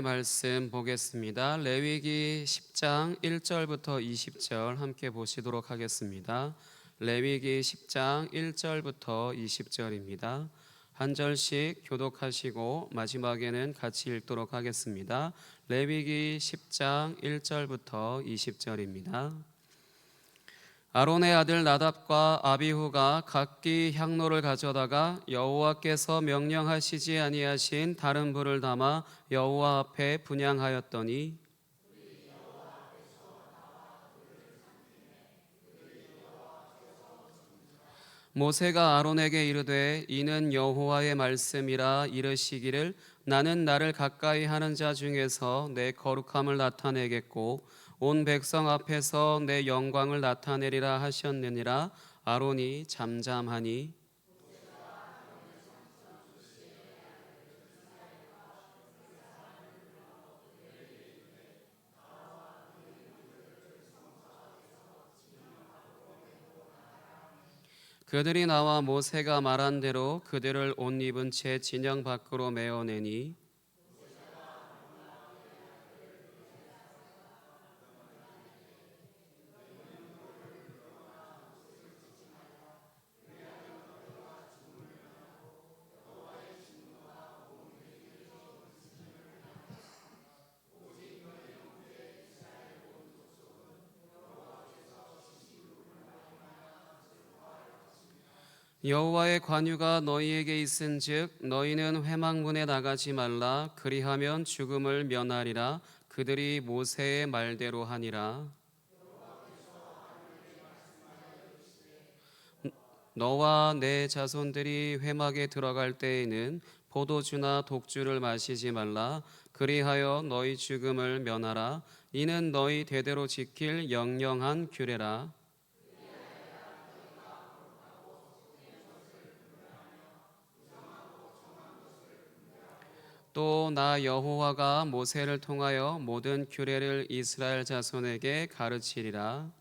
말씀 보겠습니다. 레위기 10장 1절부터 20절 함께 보시도록 하겠습니다. 레위기 10장 1절부터 20절입니다. 한 절씩 교독하시고 마지막에는 같이 읽도록 하겠습니다. 레위기 10장 1절부터 20절입니다. 아론의 아들 나답과 아비후가 각기 향로를 가져다가 여호와께서 명령하시지 아니하신 다른 불을 담아 여호와 앞에 분향하였더니 모세가 아론에게 이르되 이는 여호와의 말씀이라 이르시기를 나는 나를 가까이 하는 자 중에서 내 거룩함을 나타내겠고 온 백성 앞에서 내 영광을 나타내리라 하셨느니라. 아론이 잠잠하니 그들이 나와 모세가 말한 대로 그들을 옷 입은 채 진영 밖으로 메어내니 여호와의 관유가 너희에게 있은즉 너희는 회막문에 나가지 말라. 그리하면 죽음을 면하리라. 그들이 모세의 말대로 하니라. 너와 내 자손들이 회막에 들어갈 때에는 포도주나 독주를 마시지 말라. 그리하여 너희 죽음을 면하라. 이는 너희 대대로 지킬 영영한 규례라. 또 나 여호와가 모세를 통하여 모든 규례를 이스라엘 자손에게 가르치리라.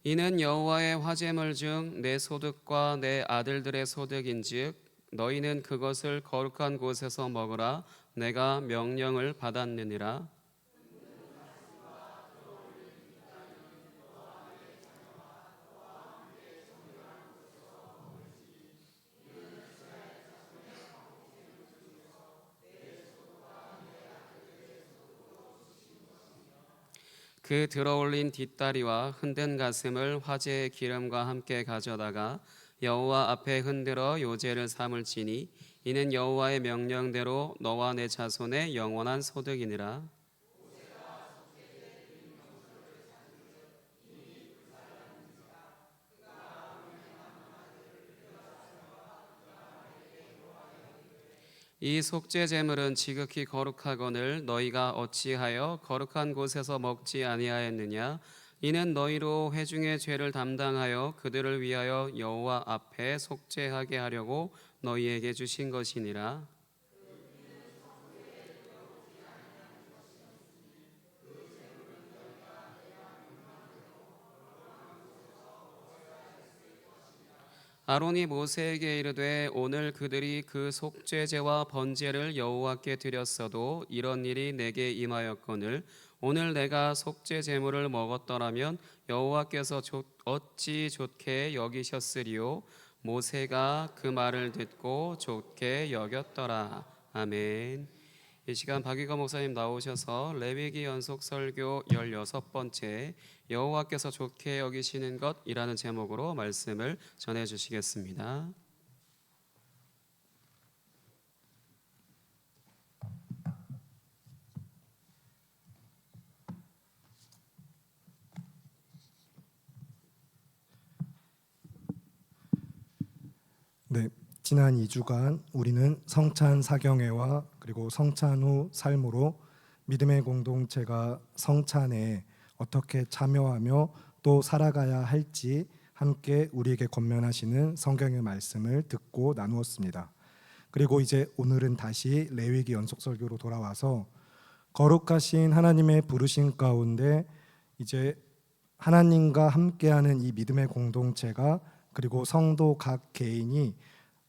이는 여호와의 화제물 중 내 소득과 내 아들들의 소득인즉 너희는 그것을 거룩한 곳에서 먹으라. 내가 명령을 받았느니라. 그 들어올린 뒷다리와 흔든 가슴을 화제의 기름과 함께 가져다가 여호와 앞에 흔들어 요제를 삼을지니 이는 여호와의 명령대로 너와 내 자손의 영원한 소득이니라. 이 속죄 제물은 지극히 거룩하거늘 너희가 어찌하여 거룩한 곳에서 먹지 아니하였느냐. 이는 너희로 회중의 죄를 담당하여 그들을 위하여 여호와 앞에 속죄하게 하려고 너희에게 주신 것이니라. 아론이 모세에게 이르되 오늘 그들이 그 속죄제와 번제를 여호와께 드렸어도 이런 일이 내게 임하였거늘 오늘 내가 속죄 제물을 먹었더라면 여호와께서 어찌 좋게 여기셨으리요. 모세가 그 말을 듣고 좋게 여겼더라. 아멘. 이 시간 박익거 목사님 나오셔서 레위기 연속 설교 16번째 여호와께서 좋게 여기시는 것이라는 제목으로 말씀을 전해 주시겠습니다. 네, 지난 2주간 우리는 성찬 사경회와 그리고 성찬 후 삶으로 믿음의 공동체가 성찬에 어떻게 참여하며 또 살아가야 할지 함께 우리에게 권면하시는 성경의 말씀을 듣고 나누었습니다. 그리고 이제 오늘은 다시 레위기 연속 설교로 돌아와서 거룩하신 하나님의 부르심 가운데 이제 하나님과 함께하는 이 믿음의 공동체가, 그리고 성도 각 개인이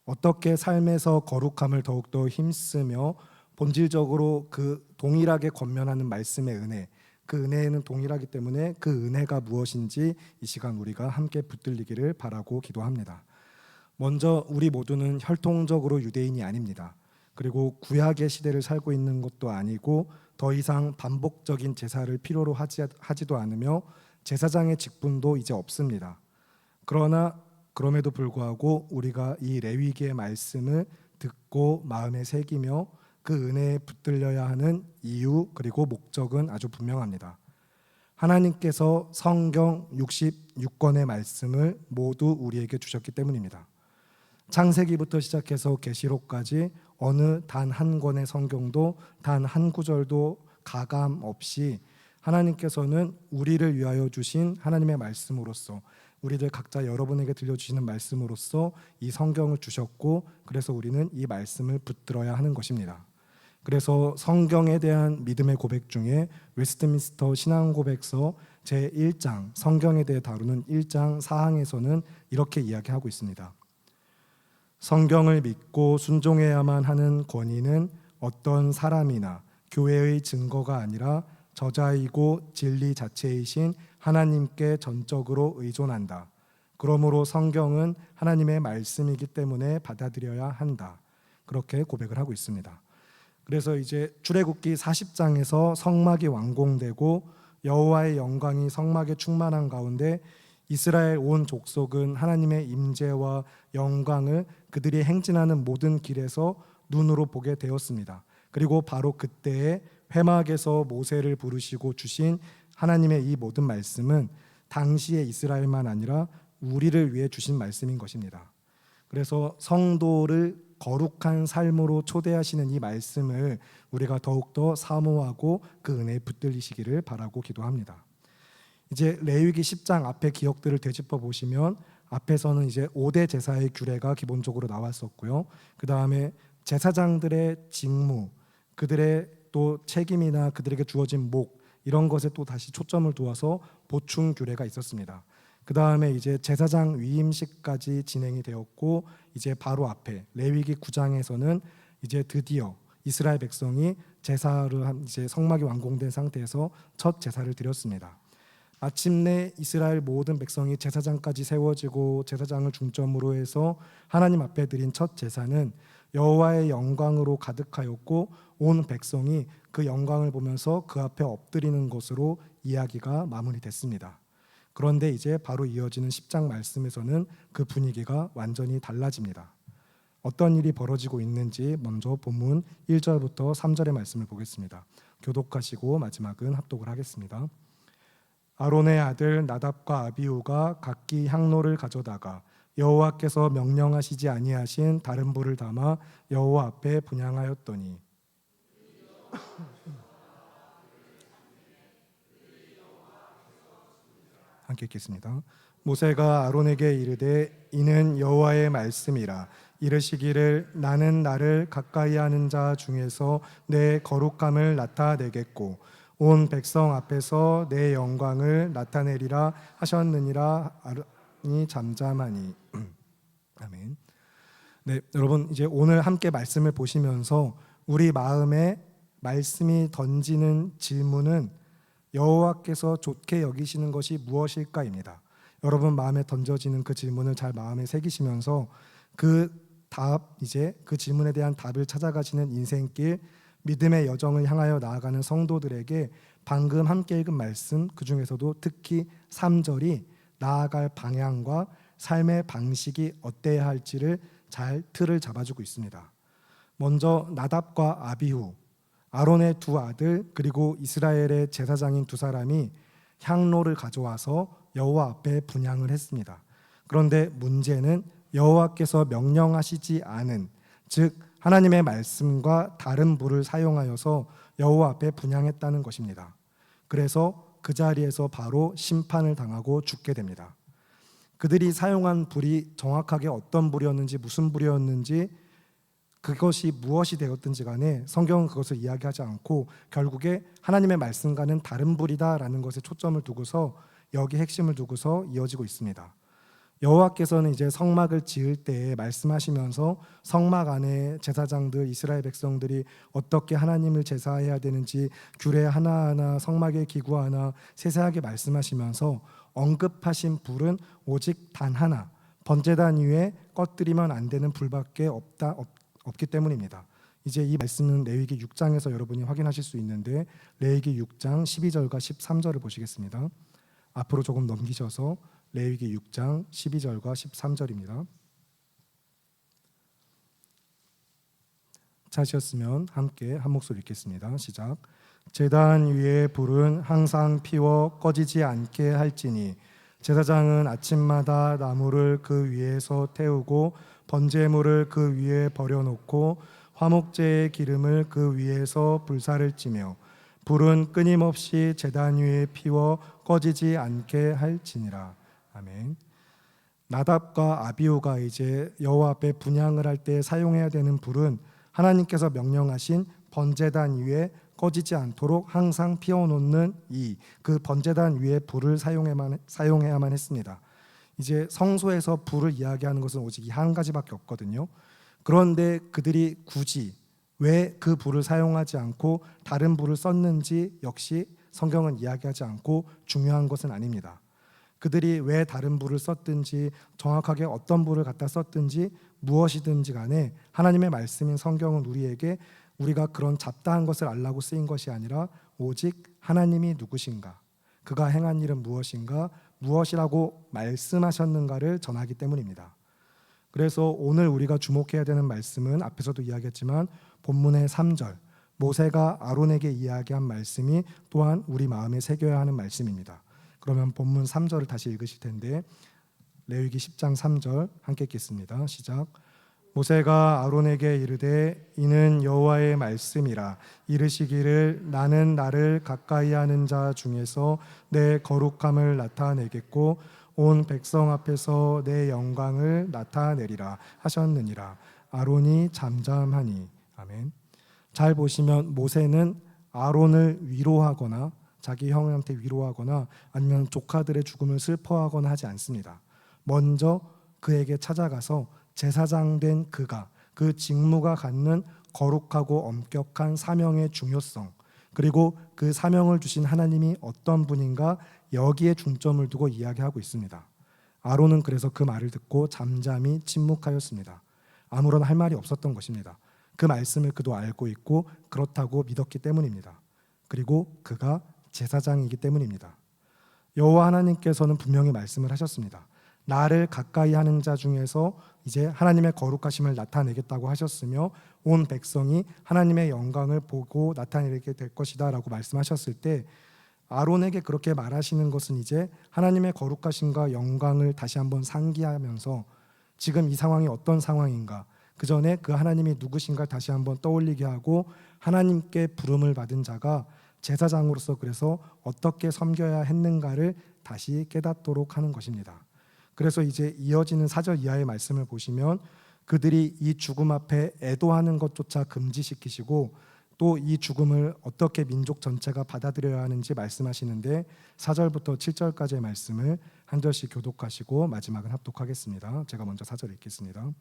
어떻게 삶에서 거룩함을 더욱더 힘쓰며 본질적으로 그 동일하게 권면하는 말씀의 은혜, 그 은혜는 동일하기 때문에 그 은혜가 무엇인지 이 시간 우리가 함께 붙들리기를 바라고 기도합니다. 먼저 우리 모두는 혈통적으로 유대인이 아닙니다. 그리고 구약의 시대를 살고 있는 것도 아니고 더 이상 반복적인 제사를 필요로 하지도 않으며 제사장의 직분도 이제 없습니다. 그러나 그럼에도 불구하고 우리가 이 레위기의 말씀을 듣고 마음에 새기며 그 은혜에 붙들려야 하는 이유 그리고 목적은 아주 분명합니다. 하나님께서 성경 66권의 말씀을 모두 우리에게 주셨기 때문입니다. 창세기부터 시작해서 계시록까지 어느 단 한 권의 성경도 단 한 구절도 가감 없이 하나님께서는 우리를 위하여 주신 하나님의 말씀으로써, 우리들 각자 여러분에게 들려주시는 말씀으로써 이 성경을 주셨고, 그래서 우리는 이 말씀을 붙들어야 하는 것입니다. 그래서 성경에 대한 믿음의 고백 중에 웨스트민스터 신앙고백서 제1장 성경에 대해 다루는 1장 4항에서는 이렇게 이야기하고 있습니다. 성경을 믿고 순종해야만 하는 권위는 어떤 사람이나 교회의 증거가 아니라 저자이고 진리 자체이신 하나님께 전적으로 의존한다. 그러므로 성경은 하나님의 말씀이기 때문에 받아들여야 한다. 그렇게 고백을 하고 있습니다. 그래서 이제 출애굽기 40장에서 성막이 완공되고 여호와의 영광이 성막에 충만한 가운데 이스라엘 온 족속은 하나님의 임재와 영광을 그들이 행진하는 모든 길에서 눈으로 보게 되었습니다. 그리고 바로 그때에 회막에서 모세를 부르시고 주신 하나님의 이 모든 말씀은 당시의 이스라엘만 아니라 우리를 위해 주신 말씀인 것입니다. 그래서 성도를 거룩한 삶으로 초대하시는 이 말씀을 우리가 더욱더 사모하고 그 은혜에 붙들리시기를 바라고 기도합니다. 이제 레위기 10장 앞에 기억들을 되짚어 보시면 앞에서는 이제 5대 제사의 규례가 기본적으로 나왔었고요. 그 다음에 제사장들의 직무, 그들의 또 책임이나 그들에게 주어진 목, 이런 것에 또 다시 초점을 두어서 보충 규례가 있었습니다. 그 다음에 이제 제사장 위임식까지 진행이 되었고, 이제 바로 앞에 레위기 9장에서는 이제 드디어 이스라엘 백성이 제사를 한, 이제 성막이 완공된 상태에서 첫 제사를 드렸습니다. 마침내 이스라엘 모든 백성이 제사장까지 세워지고 제사장을 중점으로 해서 하나님 앞에 드린 첫 제사는 여호와의 영광으로 가득하였고 온 백성이 그 영광을 보면서 그 앞에 엎드리는 것으로 이야기가 마무리됐습니다. 그런데 이제 바로 이어지는 10장 말씀에서는 그 분위기가 완전히 달라집니다. 어떤 일이 벌어지고 있는지 먼저 본문 1절부터 3절의 말씀을 보겠습니다. 교독하시고 마지막은 합독을 하겠습니다. 아론의 아들 나답과 아비후가 각기 향로를 가져다가 여호와께서 명령하시지 아니하신 다른 불을 담아 여호와 앞에 분향하였더니 함께 읽겠습니다. 모세가 아론에게 이르되 이는 여호와의 말씀이라. 이르시기를 나는 나를 가까이 하는 자 중에서 내 거룩함을 나타내겠고 온 백성 앞에서 내 영광을 나타내리라 하셨느니라. 아론이 잠잠하니. 아멘. 네, 여러분 이제 오늘 함께 말씀을 보시면서 우리 마음에 말씀이 던지는 질문은 여호와께서 좋게 여기시는 것이 무엇일까입니다. 여러분 마음에 던져지는 그 질문을 잘 마음에 새기시면서 그 답, 이제 그 질문에 대한 답을 찾아가시는 인생길, 믿음의 여정을 향하여 나아가는 성도들에게 방금 함께 읽은 말씀, 그 중에서도 특히 3절이 나아갈 방향과 삶의 방식이 어때야 할지를 잘 틀을 잡아주고 있습니다. 먼저 나답과 아비후, 아론의 두 아들 그리고 이스라엘의 제사장인 두 사람이 향로를 가져와서 여호와 앞에 분향을 했습니다. 그런데 문제는 여호와께서 명령하시지 않은, 즉 하나님의 말씀과 다른 불을 사용하여서 여호와 앞에 분향했다는 것입니다. 그래서 그 자리에서 바로 심판을 당하고 죽게 됩니다. 그들이 사용한 불이 정확하게 어떤 불이었는지 무슨 불이었는지 그것이 무엇이 되었든지 간에 성경은 그것을 이야기하지 않고 결국에 하나님의 말씀과는 다른 불이다라는 것에 초점을 두고서 여기 핵심을 두고서 이어지고 있습니다. 여호와께서는 이제 성막을 지을 때 말씀하시면서 성막 안에 제사장들 이스라엘 백성들이 어떻게 하나님을 제사해야 되는지 규례 하나하나 성막의 기구 하나 세세하게 말씀하시면서 언급하신 불은 오직 단 하나 번제단 위에 꺼뜨리면 안 되는 불밖에 없기 때문입니다. 이제 이 말씀은 레위기 6장에서 여러분이 확인하실 수 있는데 레위기 6장 12절과 13절을 보시겠습니다. 앞으로 조금 넘기셔서 레위기 6장 12절과 13절입니다. 찾으셨으면 함께 한 목소리 읽겠습니다. 시작. 제단 위에 불은 항상 피워 꺼지지 않게 할지니 제사장은 아침마다 나무를 그 위에서 태우고 번제물을 그 위에 버려놓고 화목제의 기름을 그 위에서 불사를 찌며 불은 끊임없이 제단 위에 피워 꺼지지 않게 할지니라. 아멘. 나답과 아비후가 이제 여호와 앞에 분향을 할 때 사용해야 되는 불은 하나님께서 명령하신 번제단 위에 꺼지지 않도록 항상 피워놓는 그 번제단 위에 불을 사용해야만 했습니다. 이제 성소에서 불을 이야기하는 것은 오직 이 한 가지밖에 없거든요. 그런데 그들이 굳이 왜 그 불을 사용하지 않고 다른 불을 썼는지 역시 성경은 이야기하지 않고 중요한 것은 아닙니다. 그들이 왜 다른 불을 썼든지 정확하게 어떤 불을 갖다 썼든지 무엇이든지 간에 하나님의 말씀인 성경은 우리에게 우리가 그런 잡다한 것을 알라고 쓰인 것이 아니라 오직 하나님이 누구신가, 그가 행한 일은 무엇인가, 무엇이라고 말씀하셨는가를 전하기 때문입니다. 그래서 오늘 우리가 주목해야 되는 말씀은 앞에서도 이야기했지만 본문의 3절 모세가 아론에게 이야기한 말씀이 또한 우리 마음에 새겨야 하는 말씀입니다. 그러면 본문 3절을 다시 읽으실 텐데 레위기 10장 3절 함께 읽겠습니다. 시작. 모세가 아론에게 이르되 이는 여호와의 말씀이라 이르시기를 나는 나를 가까이 하는 자 중에서 내 거룩함을 나타내겠고 온 백성 앞에서 내 영광을 나타내리라 하셨느니라. 아론이 잠잠하니. 아멘. 잘 보시면 모세는 아론을 위로하거나 자기 형한테 위로하거나 아니면 조카들의 죽음을 슬퍼하거나 하지 않습니다. 먼저 그에게 찾아가서 제사장 된 그가 그 직무가 갖는 거룩하고 엄격한 사명의 중요성, 그리고 그 사명을 주신 하나님이 어떤 분인가 여기에 중점을 두고 이야기하고 있습니다. 아론은 그래서 그 말을 듣고 잠잠히 침묵하였습니다. 아무런 할 말이 없었던 것입니다. 그 말씀을 그도 알고 있고 그렇다고 믿었기 때문입니다. 그리고 그가 제사장이기 때문입니다. 여호와 하나님께서는 분명히 말씀을 하셨습니다. 나를 가까이 하는 자 중에서 이제 하나님의 거룩하심을 나타내겠다고 하셨으며 온 백성이 하나님의 영광을 보고 나타내게 될 것이다 라고 말씀하셨을 때 아론에게 그렇게 말하시는 것은 이제 하나님의 거룩하심과 영광을 다시 한번 상기하면서 지금 이 상황이 어떤 상황인가, 그 전에 그 하나님이 누구신가 다시 한번 떠올리게 하고 하나님께 부름을 받은 자가 제사장으로서 그래서 어떻게 섬겨야 했는가를 다시 깨닫도록 하는 것입니다. 그래서 이제 이어지는 4절 이하의 말씀을 보시면 그들이 이 죽음 앞에 애도하는 것조차 금지시키시고 또 이 죽음을 어떻게 민족 전체가 받아들여야 하는지 말씀하시는데 4절부터 7절까지의 말씀을 한 절씩 교독하시고 마지막은 합독하겠습니다. 제가 먼저 4절 읽겠습니다.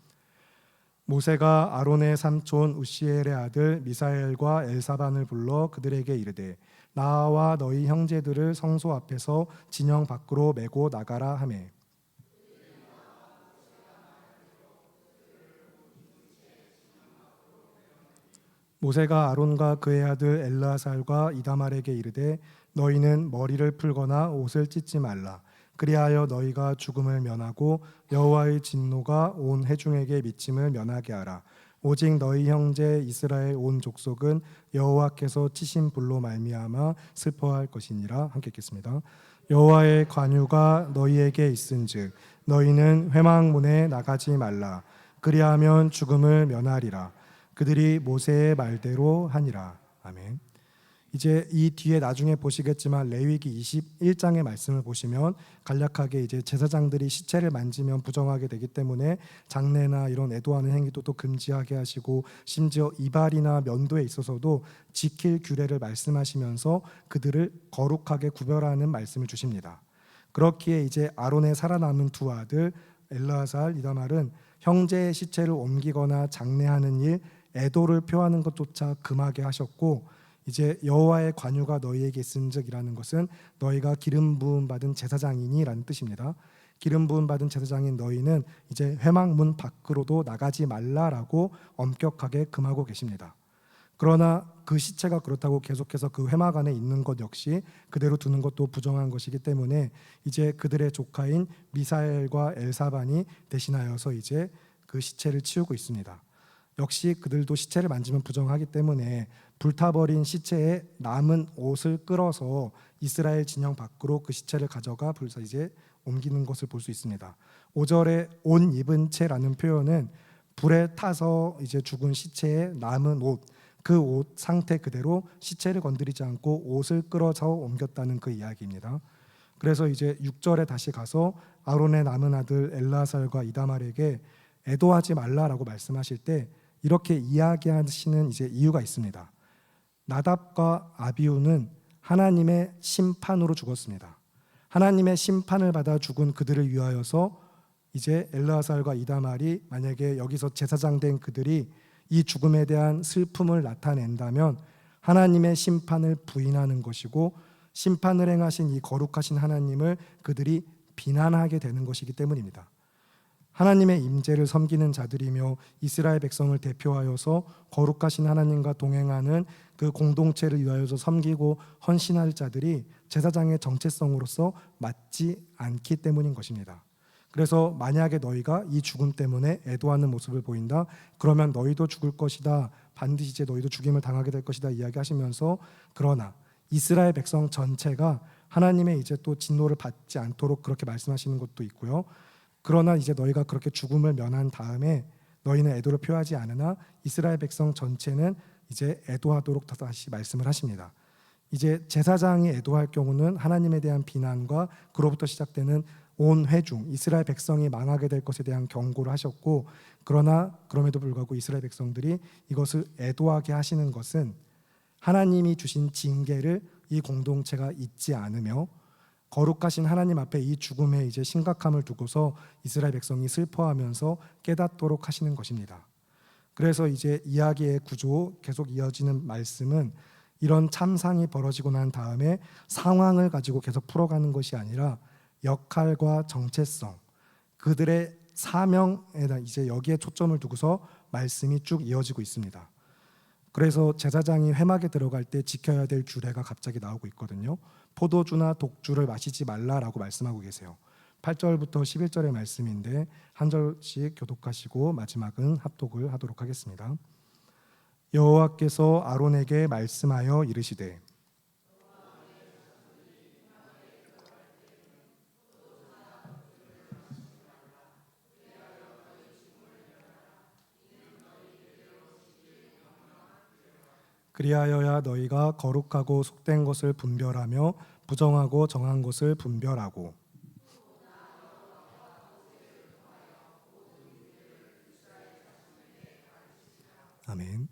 모세가 아론의 삼촌 우시엘의 아들 미사엘과 엘사반을 불러 그들에게 이르되 나와 너희 형제들을 성소 앞에서 진영 밖으로 메고 나가라 하매 모세가 아론과 그의 아들 엘르아살과 이다말에게 이르되 너희는 머리를 풀거나 옷을 찢지 말라. 그리하여 너희가 죽음을 면하고 여호와의 진노가 온 회중에게 미침을 면하게 하라. 오직 너희 형제 이스라엘 온 족속은 여호와께서 치신 불로 말미암아 슬퍼할 것이니라. 함께 읽겠습니다. 여호와의 관유가 너희에게 있은즉 너희는 회막문에 나가지 말라. 그리하면 죽음을 면하리라. 그들이 모세의 말대로 하니라. 아멘. 이제 이 뒤에 나중에 보시겠지만 레위기 21장의 말씀을 보시면 간략하게 이제 제사장들이 시체를 만지면 부정하게 되기 때문에 장례나 이런 애도하는 행위도 또 금지하게 하시고 심지어 이발이나 면도에 있어서도 지킬 규례를 말씀하시면서 그들을 거룩하게 구별하는 말씀을 주십니다. 그렇기에 이제 아론의 살아남은 두 아들 엘르아살, 이다말은 형제의 시체를 옮기거나 장례하는 일, 애도를 표하는 것조차 금하게 하셨고 이제 여호와의 관유가 너희에게 있은즉이라는 것은 너희가 기름 부음 받은 제사장이니라는 뜻입니다. 기름 부음 받은 제사장인 너희는 이제 회막문 밖으로도 나가지 말라라고 엄격하게 금하고 계십니다. 그러나 그 시체가 그렇다고 계속해서 그 회막 안에 있는 것 역시 그대로 두는 것도 부정한 것이기 때문에 이제 그들의 조카인 미사엘과 엘사반이 대신하여서 이제 그 시체를 치우고 있습니다. 역시 그들도 시체를 만지면 부정하기 때문에 불타버린 시체에 남은 옷을 끌어서 이스라엘 진영 밖으로 그 시체를 가져가 불사 이제 옮기는 것을 볼 수 있습니다. 5절에 옷 입은 채라는 표현은 불에 타서 이제 죽은 시체에 남은 옷, 그 옷 상태 그대로 시체를 건드리지 않고 옷을 끌어서 옮겼다는 그 이야기입니다. 그래서 이제 6절에 다시 가서 아론의 남은 아들 엘르아살과 이다말에게 애도하지 말라라고 말씀하실 때 이렇게 이야기하시는 이제 이유가 있습니다. 나답과 아비후는 하나님의 심판으로 죽었습니다. 하나님의 심판을 받아 죽은 그들을 위하여서 이제 엘르아살과 이다말이 만약에 여기서 제사장 된 그들이 이 죽음에 대한 슬픔을 나타낸다면 하나님의 심판을 부인하는 것이고 심판을 행하신 이 거룩하신 하나님을 그들이 비난하게 되는 것이기 때문입니다. 하나님의 임재를 섬기는 자들이며 이스라엘 백성을 대표하여서 거룩하신 하나님과 동행하는 그 공동체를 위하여서 섬기고 헌신할 자들이 제사장의 정체성으로서 맞지 않기 때문인 것입니다. 그래서 만약에 너희가 이 죽음 때문에 애도하는 모습을 보인다, 그러면 너희도 죽을 것이다, 반드시 이제 너희도 죽임을 당하게 될 것이다 이야기하시면서 그러나 이스라엘 백성 전체가 하나님의 이제 또 진노를 받지 않도록 그렇게 말씀하시는 것도 있고요. 그러나 이제 너희가 그렇게 죽음을 면한 다음에 너희는 애도를 표하지 않으나 이스라엘 백성 전체는 이제 애도하도록 다시 말씀을 하십니다. 이제 제사장이 애도할 경우는 하나님에 대한 비난과 그로부터 시작되는 온 회중 이스라엘 백성이 망하게 될 것에 대한 경고를 하셨고, 그러나 그럼에도 불구하고 이스라엘 백성들이 이것을 애도하게 하시는 것은 하나님이 주신 징계를 이 공동체가 잊지 않으며 거룩하신 하나님 앞에 이 죽음의 이제 심각함을 두고서 이스라엘 백성이 슬퍼하면서 깨닫도록 하시는 것입니다. 그래서 이제 이야기의 구조 계속 이어지는 말씀은 이런 참상이 벌어지고 난 다음에 상황을 가지고 계속 풀어가는 것이 아니라 역할과 정체성, 그들의 사명에 이제 여기에 초점을 두고서 말씀이 쭉 이어지고 있습니다. 그래서 제사장이 회막에 들어갈 때 지켜야 될 규례가 갑자기 나오고 있거든요. 포도주나 독주를 마시지 말라라고 말씀하고 계세요. 8절부터 11절의 말씀인데 한 절씩 교독하시고 마지막은 합독을 하도록 하겠습니다. 여호와께서 아론에게 말씀하여 이르시되 그리하여야 너희가 거룩하고 속된 것을 분별하며 부정하고 정한 것을 분별하고. 아멘.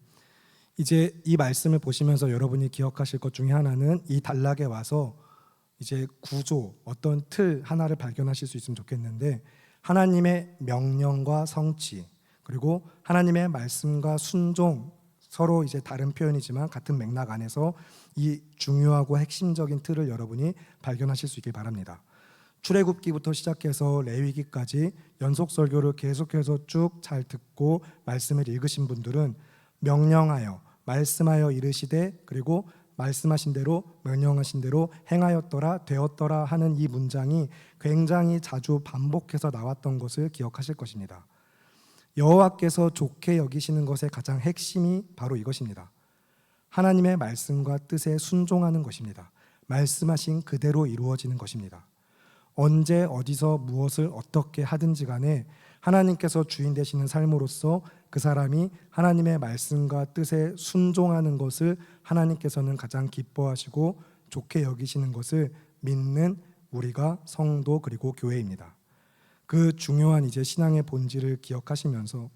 이제 이 말씀을 보시면서 여러분이 기억하실 것 중에 하나는 이 단락에 와서 이제 구조, 어떤 틀 하나를 발견하실 수 있으면 좋겠는데, 하나님의 명령과 성취, 그리고 하나님의 말씀과 순종, 서로 이제 다른 표현이지만 같은 맥락 안에서 이 중요하고 핵심적인 틀을 여러분이 발견하실 수 있길 바랍니다. 출애굽기부터 시작해서 레위기까지 연속 설교를 계속해서 쭉 잘 듣고 말씀을 읽으신 분들은 명령하여 말씀하여 이르시되, 그리고 말씀하신 대로 명령하신 대로 행하였더라 되었더라 하는 이 문장이 굉장히 자주 반복해서 나왔던 것을 기억하실 것입니다. 여호와께서 좋게 여기시는 것의 가장 핵심이 바로 이것입니다. 하나님의 말씀과 뜻에 순종하는 것입니다. 말씀하신 그대로 이루어지는 것입니다. 언제 어디서 무엇을 어떻게 하든지 간에 하나님께서 주인 되시는 삶으로서 그 사람이 하나님의 말씀과 뜻에 순종하는 것을 하나님께서는 가장 기뻐하시고 좋게 여기시는 것을 믿는 우리가 성도 그리고 교회입니다. 그 중요한 이제 신앙의 본질을 기억하시면서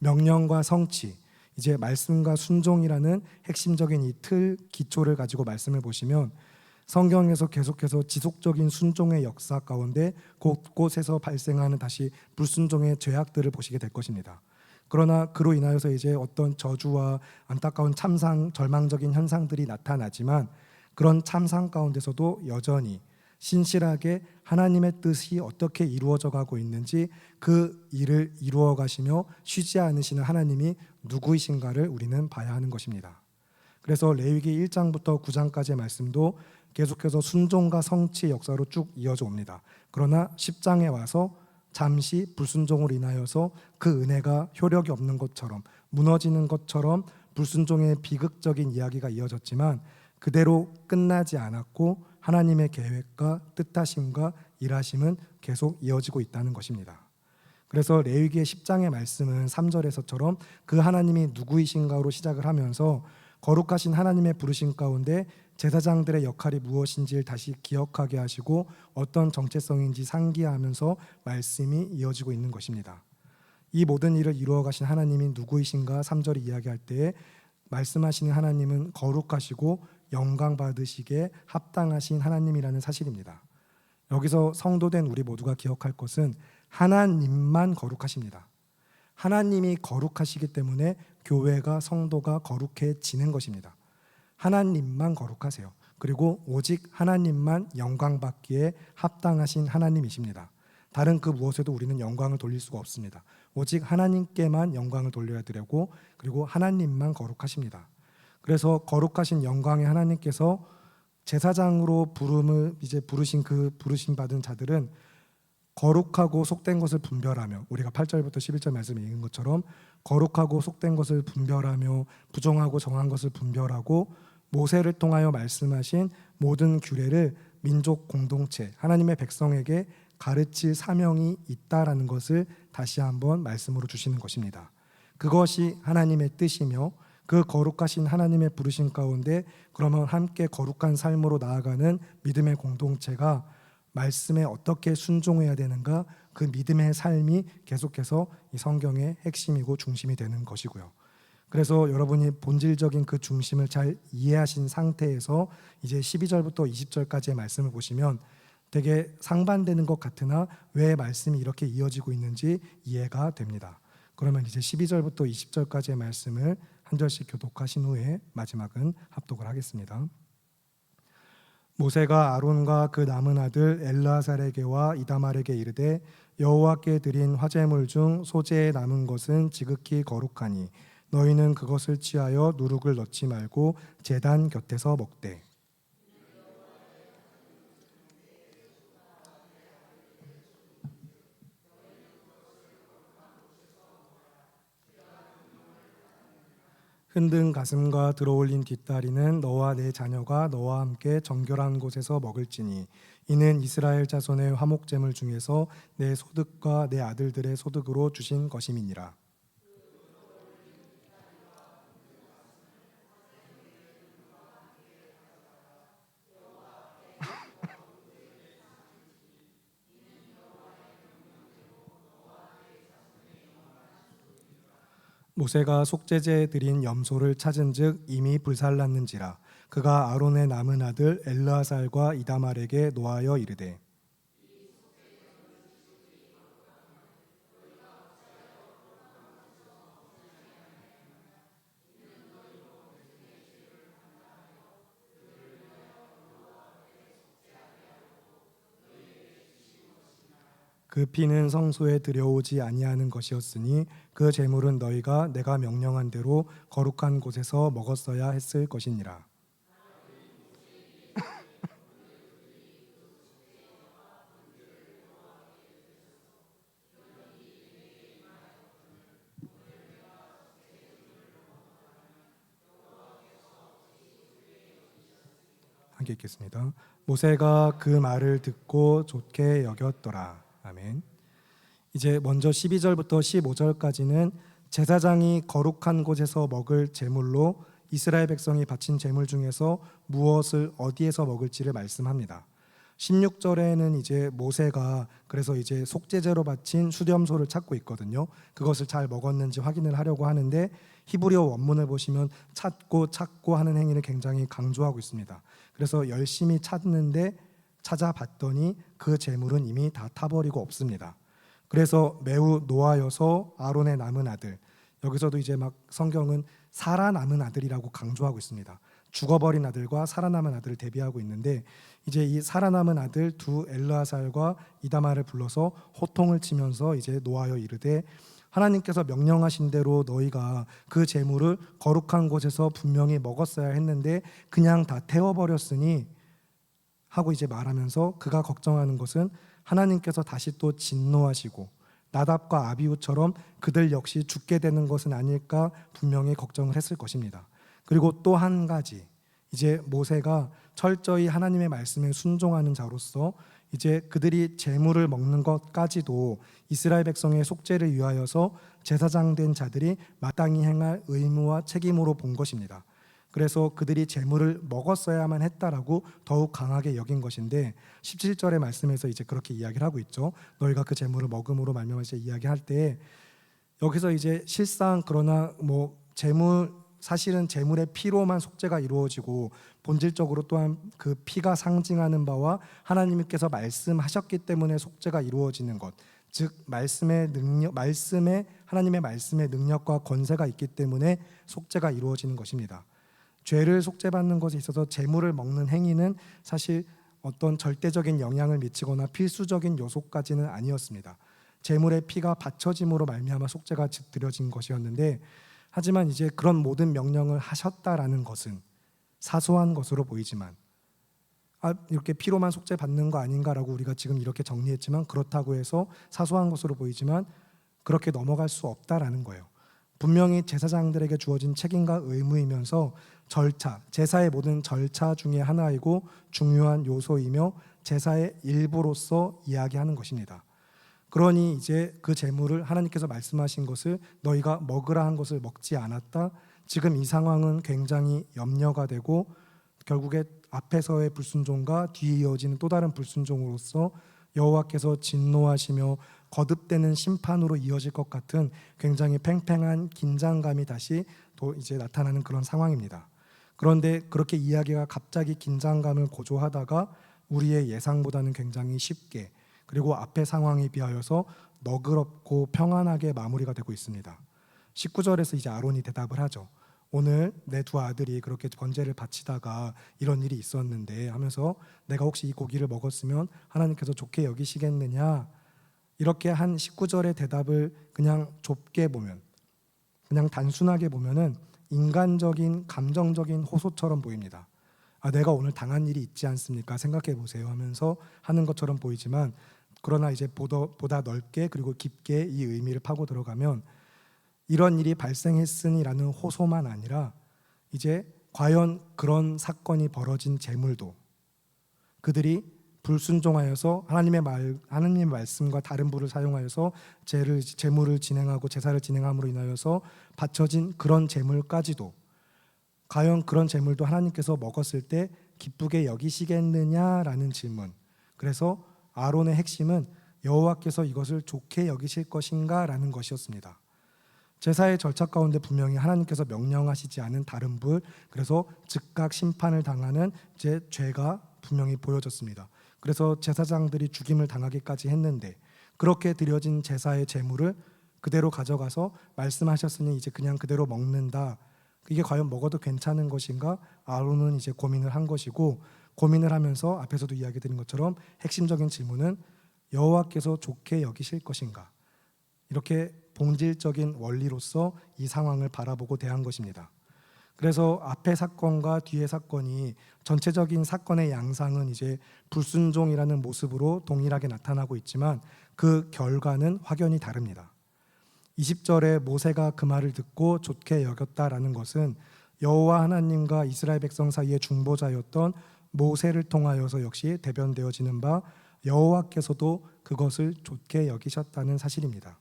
명령과 성취, 이제 말씀과 순종이라는 핵심적인 이 틀 기초를 가지고 말씀을 보시면 성경에서 계속해서 지속적인 순종의 역사 가운데 곳곳에서 발생하는 다시 불순종의 죄악들을 보시게 될 것입니다. 그러나 그로 인하여서 이제 어떤 저주와 안타까운 참상, 절망적인 현상들이 나타나지만 그런 참상 가운데서도 여전히 신실하게 하나님의 뜻이 어떻게 이루어져 가고 있는지 그 일을 이루어 가시며 쉬지 않으시는 하나님이 누구이신가를 우리는 봐야 하는 것입니다. 그래서 레위기 1장부터 9장까지의 말씀도 계속해서 순종과 성취의 역사로 쭉 이어져 옵니다. 그러나 10장에 와서 잠시 불순종으로 인하여서 그 은혜가 효력이 없는 것처럼 무너지는 것처럼 불순종의 비극적인 이야기가 이어졌지만 그대로 끝나지 않았고 하나님의 계획과 뜻하심과 일하심은 계속 이어지고 있다는 것입니다. 그래서 레위기의 10장의 말씀은 3절에서처럼 그 하나님이 누구이신가로 시작을 하면서 거룩하신 하나님의 부르심 가운데 제사장들의 역할이 무엇인지를 다시 기억하게 하시고 어떤 정체성인지 상기하면서 말씀이 이어지고 있는 것입니다. 이 모든 일을 이루어 가신 하나님이 누구이신가 3절이 이야기할 때에 말씀하시는 하나님은 거룩하시고 영광 받으시기에 합당하신 하나님이라는 사실입니다. 여기서 성도된 우리 모두가 기억할 것은 하나님만 거룩하십니다. 하나님이 거룩하시기 때문에 교회가 성도가 거룩해지는 것입니다. 하나님만 거룩하세요. 그리고 오직 하나님만 영광 받기에 합당하신 하나님이십니다. 다른 그 무엇에도 우리는 영광을 돌릴 수가 없습니다. 오직 하나님께만 영광을 돌려야 되고 그리고 하나님만 거룩하십니다. 그래서 거룩하신 영광의 하나님께서 제사장으로 부름을 이제 부르신 그 부르심 받은 자들은 거룩하고 속된 것을 분별하며 우리가 8절부터 11절 말씀에 읽은 것처럼 거룩하고 속된 것을 분별하며 부정하고 정한 것을 분별하고 모세를 통하여 말씀하신 모든 규례를 민족 공동체 하나님의 백성에게 가르칠 사명이 있다라는 것을 다시 한번 말씀으로 주시는 것입니다. 그것이 하나님의 뜻이며 그 거룩하신 하나님의 부르심 가운데 그러면 함께 거룩한 삶으로 나아가는 믿음의 공동체가 말씀에 어떻게 순종해야 되는가 그 믿음의 삶이 계속해서 이 성경의 핵심이고 중심이 되는 것이고요. 그래서 여러분이 본질적인 그 중심을 잘 이해하신 상태에서 이제 12절부터 20절까지의 말씀을 보시면 되게 상반되는 것 같으나 왜 말씀이 이렇게 이어지고 있는지 이해가 됩니다. 그러면 이제 12절부터 20절까지의 말씀을 한 절씩 교독하신 후에 마지막은 합독을 하겠습니다. 모세가 아론과 그 남은 아들 엘르아살에게와 이다말에게 이르되 여호와께 드린 화제물 중 소재에 남은 것은 지극히 거룩하니 너희는 그것을 취하여 누룩을 넣지 말고 제단 곁에서 먹되 흔든 가슴과 들어올린 뒷다리는 너와 내 자녀가 너와 함께 정결한 곳에서 먹을지니 이는 이스라엘 자손의 화목제물 중에서 내 소득과 내 아들들의 소득으로 주신 것임이니라. 모세가 속죄제에 드린 염소를 찾은즉 이미 불살랐는지라. 그가 아론의 남은 아들 엘르아살과 이다말에게 노하여 이르되 그 피는 성소에 들여오지 아니하는 것이었으니 그 제물은 너희가 내가 명령한 대로 거룩한 곳에서 먹었어야 했을 것이니라. 함께 읽겠습니다. 모세가 그 말을 듣고 좋게 여겼더라. 아멘. 이제 먼저 12절부터 15절까지는 제사장이 거룩한 곳에서 먹을 제물로 이스라엘 백성이 바친 제물 중에서 무엇을 어디에서 먹을지를 말씀합니다. 16절에는 이제 모세가 그래서 이제 속죄제로 바친 수렴소를 찾고 있거든요. 그것을 잘 먹었는지 확인을 하려고 하는데 히브리어 원문을 보시면 찾고 하는 행위를 굉장히 강조하고 있습니다. 그래서 열심히 찾는데 찾아봤더니 그 제물은 이미 다 타버리고 없습니다. 그래서 매우 노하여서 아론의 남은 아들, 여기서도 이제 막 성경은 살아남은 아들이라고 강조하고 있습니다. 죽어버린 아들과 살아남은 아들을 대비하고 있는데 이제 이 살아남은 아들 두 엘르아살과 이다말을 불러서 호통을 치면서 이제 노하여 이르되 하나님께서 명령하신 대로 너희가 그 제물을 거룩한 곳에서 분명히 먹었어야 했는데 그냥 다 태워버렸으니 하고 이제 말하면서 그가 걱정하는 것은 하나님께서 다시 또 진노하시고 나답과 아비후처럼 그들 역시 죽게 되는 것은 아닐까 분명히 걱정을 했을 것입니다. 그리고 또 한 가지, 이제 모세가 철저히 하나님의 말씀에 순종하는 자로서 이제 그들이 제물을 먹는 것까지도 이스라엘 백성의 속죄를 위하여서 제사장 된 자들이 마땅히 행할 의무와 책임으로 본 것입니다. 그래서 그들이 제물을 먹었어야만 했다라고 더욱 강하게 여긴 것인데 17절의 말씀에서 이제 그렇게 이야기를 하고 있죠. 너희가 그 제물을 먹음으로 말미암아 이야기할 때 여기서 이제 실상 그러나 뭐 제물 사실은 제물의 피로만 속죄가 이루어지고 본질적으로 또한 그 피가 상징하는 바와 하나님께서 말씀하셨기 때문에 속죄가 이루어지는 것, 즉 말씀의 능력, 하나님의 말씀의 능력과 권세가 있기 때문에 속죄가 이루어지는 것입니다. 죄를 속죄받는 것에 있어서 제물을 먹는 행위는 사실 어떤 절대적인 영향을 미치거나 필수적인 요소까지는 아니었습니다. 제물의 피가 바쳐짐으로 말미암아 속죄가 드려진 것이었는데 하지만 이제 그런 모든 명령을 하셨다라는 것은 사소한 것으로 보이지만 이렇게 피로만 속죄받는 거 아닌가라고 우리가 지금 이렇게 정리했지만 그렇다고 해서 사소한 것으로 보이지만 그렇게 넘어갈 수 없다라는 거예요. 분명히 제사장들에게 주어진 책임과 의무이면서 절차, 제사의 모든 절차 중에 하나이고 중요한 요소이며 제사의 일부로서 이야기하는 것입니다. 그러니 이제 그 제물을 하나님께서 말씀하신 것을 너희가 먹으라 한 것을 먹지 않았다. 지금 이 상황은 굉장히 염려가 되고 결국에 앞에서의 불순종과 뒤에 이어지는 또 다른 불순종으로서 여호와께서 진노하시며 거듭되는 심판으로 이어질 것 같은 굉장히 팽팽한 긴장감이 다시 또 이제 나타나는 그런 상황입니다. 그런데 그렇게 이야기가 갑자기 긴장감을 고조하다가 우리의 예상보다는 굉장히 쉽게 그리고 앞의 상황에 비하여서 너그럽고 평안하게 마무리가 되고 있습니다. 19절에서 이제 아론이 대답을 하죠. 오늘 내 두 아들이 그렇게 번제를 바치다가 이런 일이 있었는데 하면서 내가 혹시 이 고기를 먹었으면 하나님께서 좋게 여기시겠느냐, 이렇게 한 19절의 대답을 그냥 좁게 보면, 그냥 단순하게 보면은 인간적인 감정적인 호소처럼 보입니다. 내가 오늘 당한 일이 있지 않습니까? 생각해 보세요 하면서 하는 것처럼 보이지만 그러나 이제 보다 넓게 그리고 깊게 이 의미를 파고 들어가면 이런 일이 발생했으니라는 호소만 아니라 이제 과연 그런 사건이 벌어진 제물도 그들이 불순종하여서 하나님의 말씀과 다른 불을 사용하여서 제물을 진행하고 제사를 진행함으로 인하여서 바쳐진 그런 제물까지도 과연 그런 제물도 하나님께서 먹었을 때 기쁘게 여기시겠느냐라는 질문. 그래서 아론의 핵심은 여호와께서 이것을 좋게 여기실 것인가라는 것이었습니다. 제사의 절차 가운데 분명히 하나님께서 명령하시지 않은 다른 불, 그래서 즉각 심판을 당하는 제 죄가 분명히 보여졌습니다. 그래서 제사장들이 죽임을 당하기까지 했는데 그렇게 드려진 제사의 제물을 그대로 가져가서 말씀하셨으니 이제 그냥 그대로 먹는다. 이게 과연 먹어도 괜찮은 것인가? 아론은 이제 고민을 한 것이고, 고민을 하면서 앞에서도 이야기 드린 것처럼 핵심적인 질문은 여호와께서 좋게 여기실 것인가? 이렇게 본질적인 원리로서 이 상황을 바라보고 대한 것입니다. 그래서 앞의 사건과 뒤의 사건이 전체적인 사건의 양상은 이제 불순종이라는 모습으로 동일하게 나타나고 있지만 그 결과는 확연히 다릅니다. 20절에 모세가 그 말을 듣고 좋게 여겼다라는 것은 여호와 하나님과 이스라엘 백성 사이의 중보자였던 모세를 통하여서 역시 대변되어지는 바 여호와께서도 그것을 좋게 여기셨다는 사실입니다.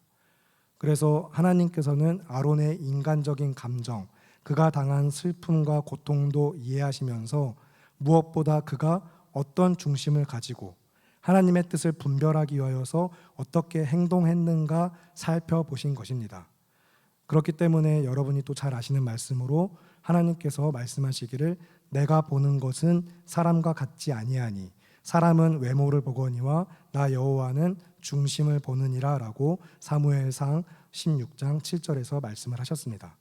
그래서 하나님께서는 아론의 인간적인 감정, 그가 당한 슬픔과 고통도 이해하시면서 무엇보다 그가 어떤 중심을 가지고 하나님의 뜻을 분별하기 위하여서 어떻게 행동했는가 살펴보신 것입니다. 그렇기 때문에 여러분이 또 잘 아시는 말씀으로 하나님께서 말씀하시기를 내가 보는 것은 사람과 같지 아니하니 사람은 외모를 보거니와 나 여호와는 중심을 보느니라 라고 사무엘상 16장 7절에서 말씀을 하셨습니다.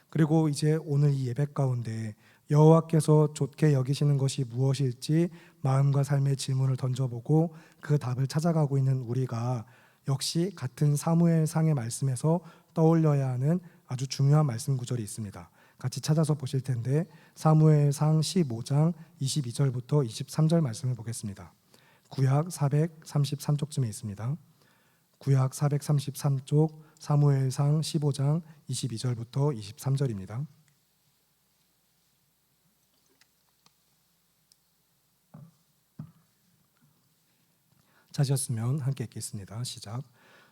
그리고 이제 오늘 이 예배 가운데 여호와께서 좋게 여기시는 것이 무엇일지 마음과 삶의 질문을 던져보고 그 답을 찾아가고 있는 우리가 역시 같은 사무엘상의 말씀에서 떠올려야 하는 아주 중요한 말씀 구절이 있습니다. 같이 찾아서 보실 텐데 사무엘상 15장 22절부터 23절 말씀을 보겠습니다. 구약 433쪽쯤에 있습니다. 구약 433쪽 사무엘상 15장 22절부터 23절입니다. 찾으셨으면 함께 읽겠습니다. 시작.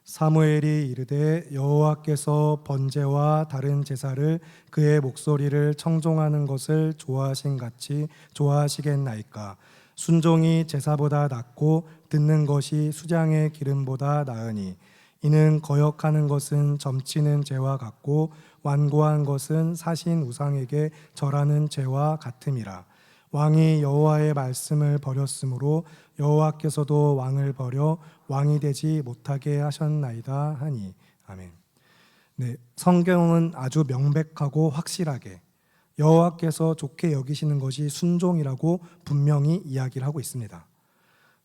사무엘이 이르되 여호와께서 번제와 다른 제사를 그의 목소리를 청종하는 것을 좋아하신 같이 좋아하시겠나이까. 순종이 제사보다 낫고 듣는 것이 수장의 기름보다 나으니 이는 거역하는 것은 점치는 죄와 같고 완고한 것은 사신 우상에게 절하는 죄와 같음이라. 왕이 여호와의 말씀을 버렸으므로 여호와께서도 왕을 버려 왕이 되지 못하게 하셨나이다 하니. 아멘. 네, 성경은 아주 명백하고 확실하게 여호와께서 좋게 여기시는 것이 순종이라고 분명히 이야기를 하고 있습니다.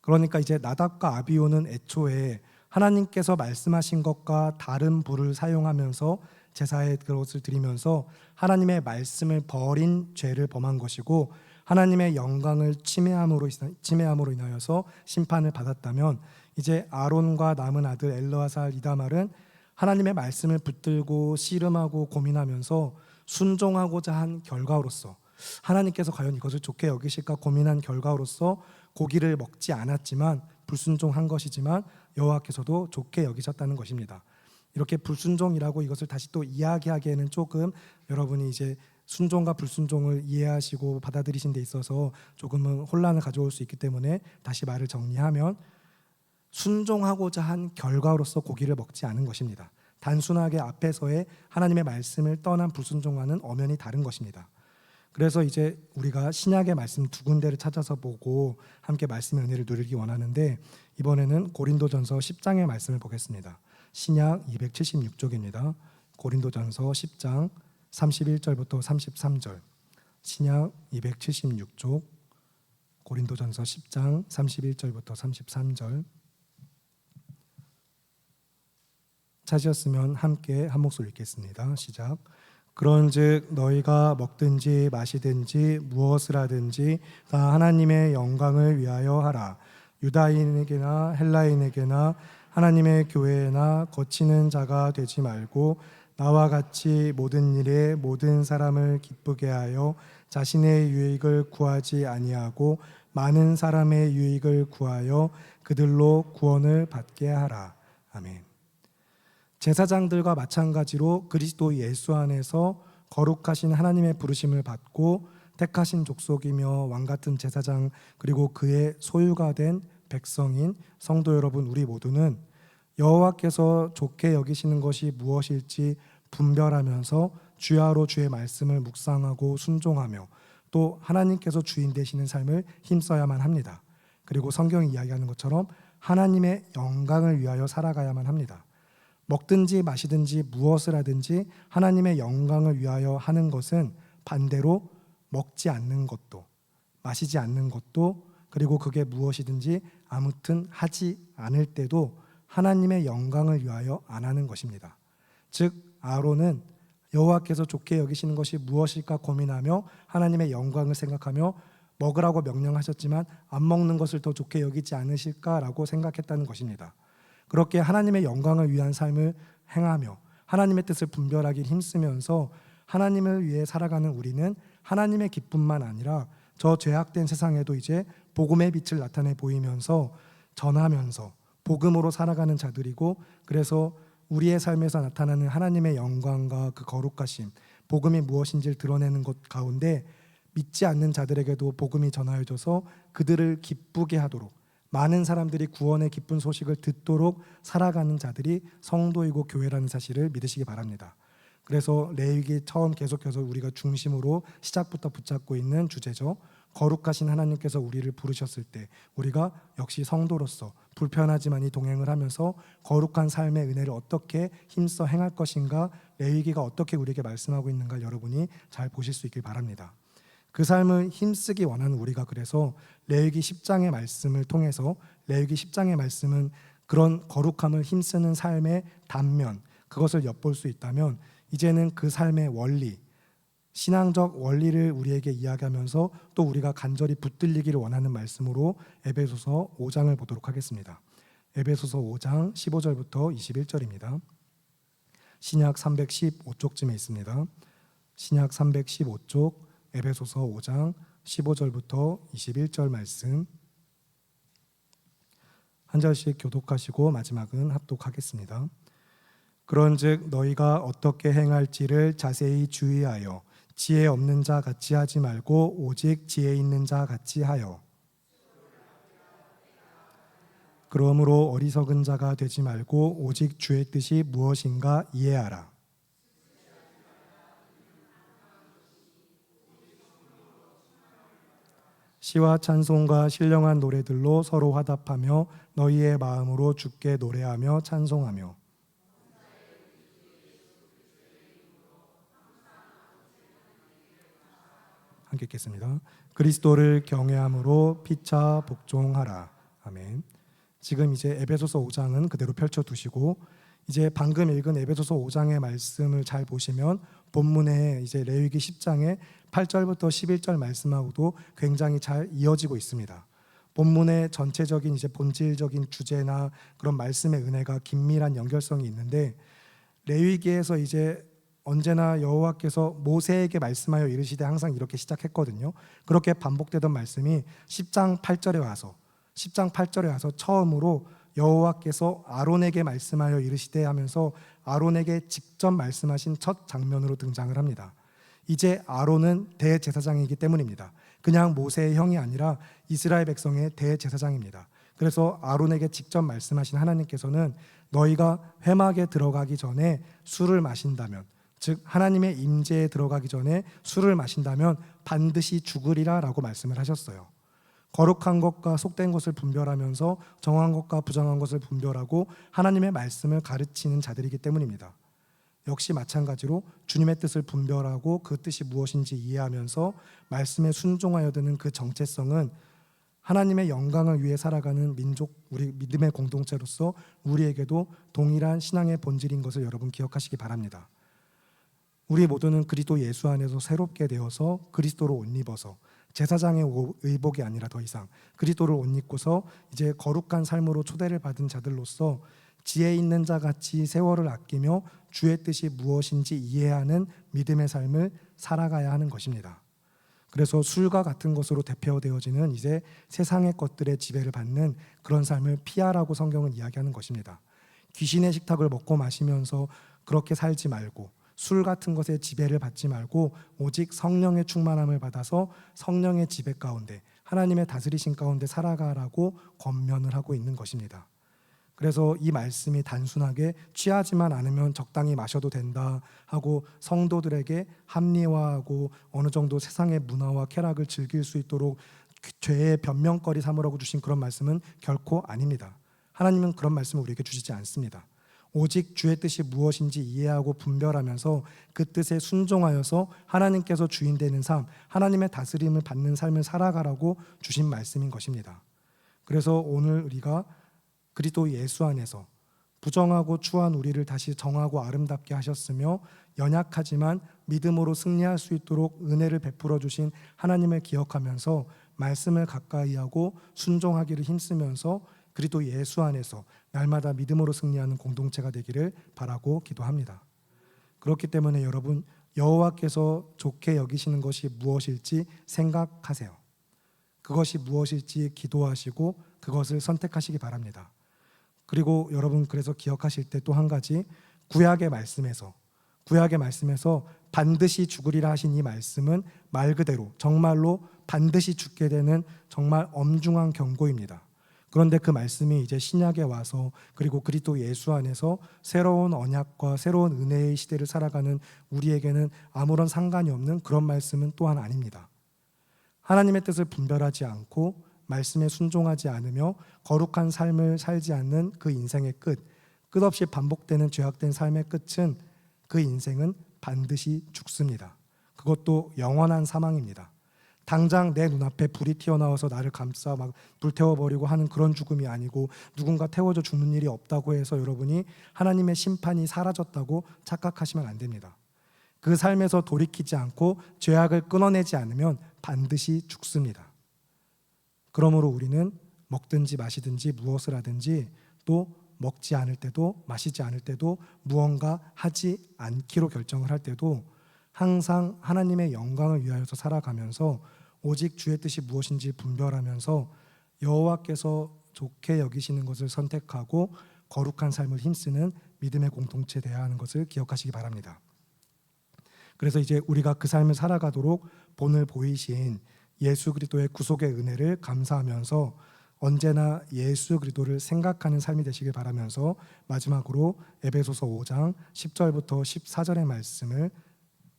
그러니까 이제 나답과 아비후는 애초에 하나님께서 말씀하신 것과 다른 불을 사용하면서 제사의 그것을 드리면서 하나님의 말씀을 버린 죄를 범한 것이고 하나님의 영광을 침해함으로 인하여서 심판을 받았다면 이제 아론과 남은 아들 엘르아살 이다말은 하나님의 말씀을 붙들고 씨름하고 고민하면서 순종하고자 한 결과로서 하나님께서 과연 이것을 좋게 여기실까 고민한 결과로서 고기를 먹지 않았지만 불순종한 것이지만 여호와께서도 좋게 여기셨다는 것입니다. 이렇게 불순종이라고 이것을 다시 또 이야기하기에는 조금 여러분이 이제 순종과 불순종을 이해하시고 받아들이신 데 있어서 조금은 혼란을 가져올 수 있기 때문에 다시 말을 정리하면 순종하고자 한 결과로서 고기를 먹지 않은 것입니다. 단순하게 앞에서의 하나님의 말씀을 떠난 불순종과는 엄연히 다른 것입니다. 그래서 이제 우리가 신약의 말씀 두 군데를 찾아서 보고 함께 말씀의 은혜를 누리기 원하는데 이번에는 고린도전서 10장의 말씀을 보겠습니다. 신약 276쪽입니다. 고린도전서 10장 31절부터 33절. 신약 276쪽 고린도전서 10장 31절부터 33절. 찾으셨으면 함께 한 목소리 읽겠습니다. 시작. 그런즉 너희가 먹든지 마시든지 무엇을 하든지 다 하나님의 영광을 위하여 하라. 유다인에게나 헬라인에게나 하나님의 교회나 거치는 자가 되지 말고 나와 같이 모든 일에 모든 사람을 기쁘게 하여 자신의 유익을 구하지 아니하고 많은 사람의 유익을 구하여 그들로 구원을 받게 하라. 아멘. 제사장들과 마찬가지로 그리스도 예수 안에서 거룩하신 하나님의 부르심을 받고 택하신 족속이며 왕같은 제사장 그리고 그의 소유가 된 백성인 성도 여러분 우리 모두는 여호와께서 좋게 여기시는 것이 무엇일지 분별하면서 주야로 주의 말씀을 묵상하고 순종하며 또 하나님께서 주인 되시는 삶을 힘써야만 합니다. 그리고 성경이 이야기하는 것처럼 하나님의 영광을 위하여 살아가야만 합니다. 먹든지 마시든지 무엇을 하든지 하나님의 영광을 위하여 하는 것은 반대로 먹지 않는 것도 마시지 않는 것도 그리고 그게 무엇이든지 아무튼 하지 않을 때도 하나님의 영광을 위하여 안 하는 것입니다. 즉 아론은 여호와께서 좋게 여기시는 것이 무엇일까 고민하며 하나님의 영광을 생각하며 먹으라고 명령하셨지만 안 먹는 것을 더 좋게 여기지 않으실까라고 생각했다는 것입니다. 그렇게 하나님의 영광을 위한 삶을 행하며 하나님의 뜻을 분별하기 힘쓰면서 하나님을 위해 살아가는 우리는 하나님의 기쁨만 아니라 저 죄악된 세상에도 이제 복음의 빛을 나타내 보이면서 전하면서 복음으로 살아가는 자들이고, 그래서 우리의 삶에서 나타나는 하나님의 영광과 그 거룩하심, 복음이 무엇인지를 드러내는 것 가운데 믿지 않는 자들에게도 복음이 전하여져서 그들을 기쁘게 하도록, 많은 사람들이 구원의 기쁜 소식을 듣도록 살아가는 자들이 성도이고 교회라는 사실을 믿으시기 바랍니다. 그래서 레위기 처음 계속해서 우리가 중심으로 시작부터 붙잡고 있는 주제죠. 거룩하신 하나님께서 우리를 부르셨을 때 우리가 역시 성도로서 불편하지만 동행을 하면서 거룩한 삶의 은혜를 어떻게 힘써 행할 것인가, 레위기가 어떻게 우리에게 말씀하고 있는가 여러분이 잘 보실 수 있길 바랍니다. 그 삶을 힘쓰기 원하는 우리가, 그래서 레위기 10장의 말씀을 통해서, 레위기 10장의 말씀은 그런 거룩함을 힘쓰는 삶의 단면, 그것을 엿볼 수 있다면 이제는 그 삶의 원리, 신앙적 원리를 우리에게 이야기하면서 또 우리가 간절히 붙들리기를 원하는 말씀으로 에베소서 5장을 보도록 하겠습니다. 에베소서 5장 15절부터 21절입니다. 신약 315쪽쯤에 있습니다. 신약 315쪽 에베소서 5장 15절부터 21절 말씀, 한 절씩 교독하시고 마지막은 합독하겠습니다. 그런즉 너희가 어떻게 행할지를 자세히 주의하여 지혜 없는 자 같이 하지 말고 오직 지혜 있는 자 같이 하여, 그러므로 어리석은 자가 되지 말고 오직 주의 뜻이 무엇인가 이해하라. 시와 찬송과 신령한 노래들로 서로 화답하며 너희의 마음으로 주께 노래하며 찬송하며, 함께 읽겠습니다. 그리스도를 경외함으로 피차 복종하라. 아멘. 지금 이제 에베소서 5장은 그대로 펼쳐두시고, 이제 방금 읽은 에베소서 5장의 말씀을 잘 보시면 본문에 이제 레위기 10장의 8절부터 11절 말씀하고도 굉장히 잘 이어지고 있습니다. 본문의 전체적인 이제 본질적인 주제나 그런 말씀의 은혜가 긴밀한 연결성이 있는데, 레위기에서 이제 언제나 여호와께서 모세에게 말씀하여 이르시되 항상 이렇게 시작했거든요. 그렇게 반복되던 말씀이 10장 8절에 와서 처음으로 여호와께서 아론에게 말씀하여 이르시되 하면서 아론에게 직접 말씀하신 첫 장면으로 등장을 합니다. 이제 아론은 대제사장이기 때문입니다. 그냥 모세의 형이 아니라 이스라엘 백성의 대제사장입니다. 그래서 아론에게 직접 말씀하신 하나님께서는 너희가 회막에 들어가기 전에 술을 마신다면, 즉 하나님의 임재에 들어가기 전에 술을 마신다면 반드시 죽으리라 라고 말씀을 하셨어요. 거룩한 것과 속된 것을 분별하면서 정한 것과 부정한 것을 분별하고 하나님의 말씀을 가르치는 자들이기 때문입니다. 역시 마찬가지로 주님의 뜻을 분별하고 그 뜻이 무엇인지 이해하면서 말씀에 순종하여 드는 그 정체성은 하나님의 영광을 위해 살아가는 민족, 우리 믿음의 공동체로서 우리에게도 동일한 신앙의 본질인 것을 여러분 기억하시기 바랍니다. 우리 모두는 그리스도 예수 안에서 새롭게 되어서 그리스도로 옷 입어서 제사장의 의복이 아니라 더 이상 그리스도를 옷 입고서 이제 거룩한 삶으로 초대를 받은 자들로서 지혜 있는 자 같이 세월을 아끼며 주의 뜻이 무엇인지 이해하는 믿음의 삶을 살아가야 하는 것입니다. 그래서 술과 같은 것으로 대표되어지는 이제 세상의 것들의 지배를 받는 그런 삶을 피하라고 성경은 이야기하는 것입니다. 귀신의 식탁을 먹고 마시면서 그렇게 살지 말고, 술 같은 것에 지배를 받지 말고 오직 성령의 충만함을 받아서 성령의 지배 가운데, 하나님의 다스리신 가운데 살아가라고 권면을 하고 있는 것입니다. 그래서 이 말씀이 단순하게 취하지만 않으면 적당히 마셔도 된다 하고 성도들에게 합리화하고 어느 정도 세상의 문화와 쾌락을 즐길 수 있도록 죄의 변명거리 삼으라고 주신 그런 말씀은 결코 아닙니다. 하나님은 그런 말씀을 우리에게 주시지 않습니다. 오직 주의 뜻이 무엇인지 이해하고 분별하면서 그 뜻에 순종하여서 하나님께서 주인 되는 삶, 하나님의 다스림을 받는 삶을 살아가라고 주신 말씀인 것입니다. 그래서 오늘 우리가 그리스도 예수 안에서 부정하고 추한 우리를 다시 정하고 아름답게 하셨으며 연약하지만 믿음으로 승리할 수 있도록 은혜를 베풀어 주신 하나님을 기억하면서 말씀을 가까이 하고 순종하기를 힘쓰면서 그리스도 예수 안에서 날마다 믿음으로 승리하는 공동체가 되기를 바라고 기도합니다. 그렇기 때문에 여러분, 여호와께서 좋게 여기시는 것이 무엇일지 생각하세요. 그것이 무엇일지 기도하시고 그것을 선택하시기 바랍니다. 그리고 여러분 그래서 기억하실 때 또 한 가지 구약의 말씀에서 반드시 죽으리라 하신 이 말씀은 말 그대로 정말로 반드시 죽게 되는 정말 엄중한 경고입니다. 그런데 그 말씀이 이제 신약에 와서 그리고 그리스도 예수 안에서 새로운 언약과 새로운 은혜의 시대를 살아가는 우리에게는 아무런 상관이 없는 그런 말씀은 또한 아닙니다. 하나님의 뜻을 분별하지 않고 말씀에 순종하지 않으며 거룩한 삶을 살지 않는 그 인생의 끝없이 반복되는 죄악된 삶의 끝은 그 인생은 반드시 죽습니다. 그것도 영원한 사망입니다. 당장 내 눈앞에 불이 튀어나와서 나를 감싸 막 불태워버리고 하는 그런 죽음이 아니고 누군가 태워져 죽는 일이 없다고 해서 여러분이 하나님의 심판이 사라졌다고 착각하시면 안 됩니다. 그 삶에서 돌이키지 않고 죄악을 끊어내지 않으면 반드시 죽습니다. 그러므로 우리는 먹든지 마시든지 무엇을 하든지 또 먹지 않을 때도 마시지 않을 때도 무언가 하지 않기로 결정을 할 때도 항상 하나님의 영광을 위하여서 살아가면서 오직 주의 뜻이 무엇인지 분별하면서 여호와께서 좋게 여기시는 것을 선택하고 거룩한 삶을 힘쓰는 믿음의 공동체 되어야 하는 것을 기억하시기 바랍니다. 그래서 이제 우리가 그 삶을 살아가도록 본을 보이신 예수 그리스도의 구속의 은혜를 감사하면서 언제나 예수 그리스도를 생각하는 삶이 되시길 바라면서 마지막으로 에베소서 5장 10절부터 14절의 말씀을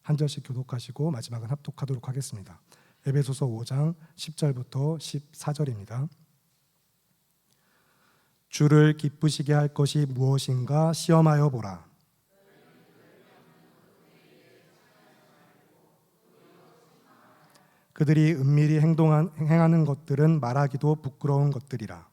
한 절씩 교독하시고 마지막은 합독하도록 하겠습니다. 에베소서 5장 10절부터 14절입니다. 주를 기쁘시게 할 것이 무엇인가 시험하여 보라. 그들이 은밀히 행하는 것들은 말하기도 부끄러운 것들이라.